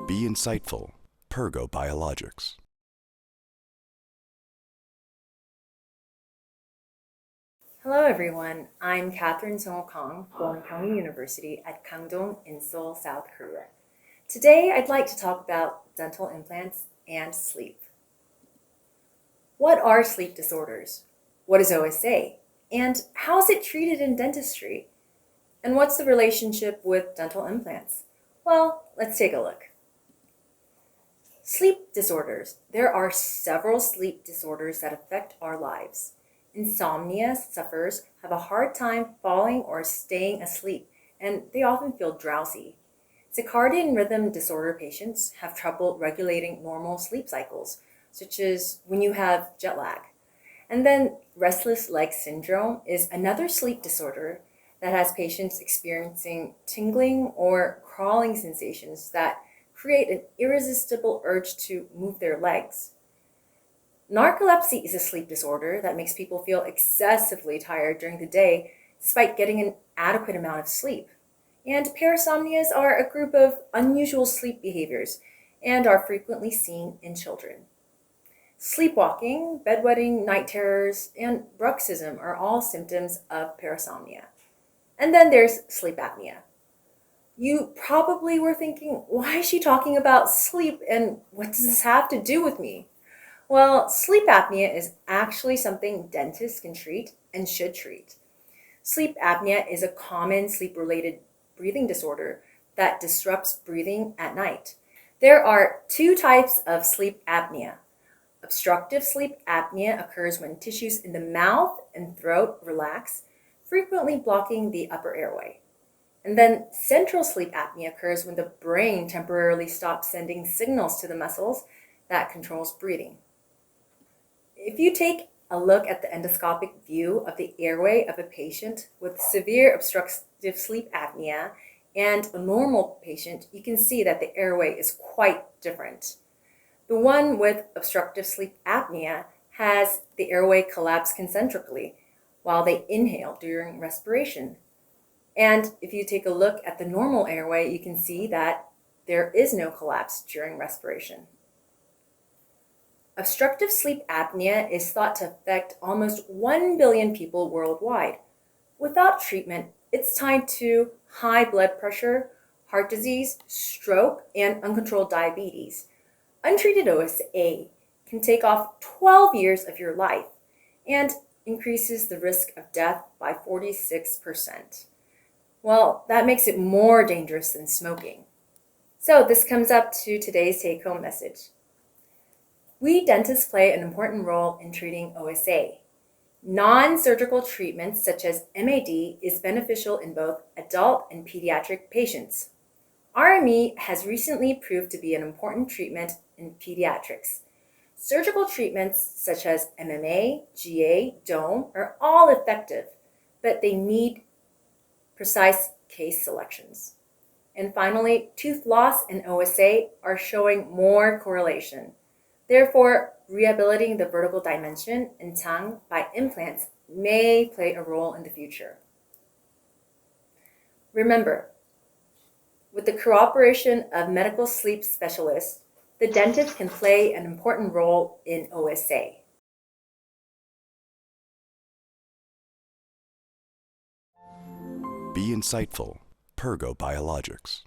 Be insightful. Pergo Biologics. Hello everyone, I'm Catherine Song Kang from Kyung University at Kangdong in Seoul, South Korea. Today I'd like to talk about dental implants and sleep. What are sleep disorders? What is OSA? And how is it treated in dentistry? And what's the relationship with dental implants? Well, let's take a look. Sleep disorders. There are several sleep disorders that affect our lives. Insomnia sufferers have a hard time falling or staying asleep, and they often feel drowsy. Circadian rhythm disorder patients have trouble regulating normal sleep cycles, such as when you have jet lag. And then restless leg syndrome is another sleep disorder that has patients experiencing tingling or crawling sensations that create an irresistible urge to move their legs. Narcolepsy is a sleep disorder that makes people feel excessively tired during the day despite getting an adequate amount of sleep. And parasomnias are a group of unusual sleep behaviors and are frequently seen in children. Sleepwalking, bedwetting, night terrors, and bruxism are all symptoms of parasomnia. And then there's sleep apnea. You probably were thinking, why is she talking about sleep and what does this have to do with me? Well, sleep apnea is actually something dentists can treat and should treat. Sleep apnea is a common sleep-related breathing disorder that disrupts breathing at night. There are two types of sleep apnea. Obstructive sleep apnea occurs when tissues in the mouth and throat relax, frequently blocking the upper airway. And then central sleep apnea occurs when the brain temporarily stops sending signals to the muscles that controls breathing. If you take a look at the endoscopic view of the airway of a patient with severe obstructive sleep apnea and a normal patient, you can see that the airway is quite different. The one with obstructive sleep apnea has the airway collapse concentrically while they inhale during respiration. And if you take a look at the normal airway, you can see that there is no collapse during respiration. Obstructive sleep apnea is thought to affect almost 1 billion people worldwide. Without treatment, it's tied to high blood pressure, heart disease, stroke, and uncontrolled diabetes. Untreated OSA can take off 12 years of your life and increases the risk of death by 46%. Well, that makes it more dangerous than smoking. So this comes up to today's take-home message. We dentists play an important role in treating OSA. Non-surgical treatments such as MAD is beneficial in both adult and pediatric patients. RME has recently proved to be an important treatment in pediatrics. Surgical treatments such as MMA, GA, DOME are all effective, but they need precise case selections. And finally, tooth loss and OSA are showing more correlation. Therefore, rehabilitating the vertical dimension in tongue by implants may play a role in the future. Remember, with the cooperation of medical sleep specialists, the dentist can play an important role in OSA. Be insightful. Pergo Biologics.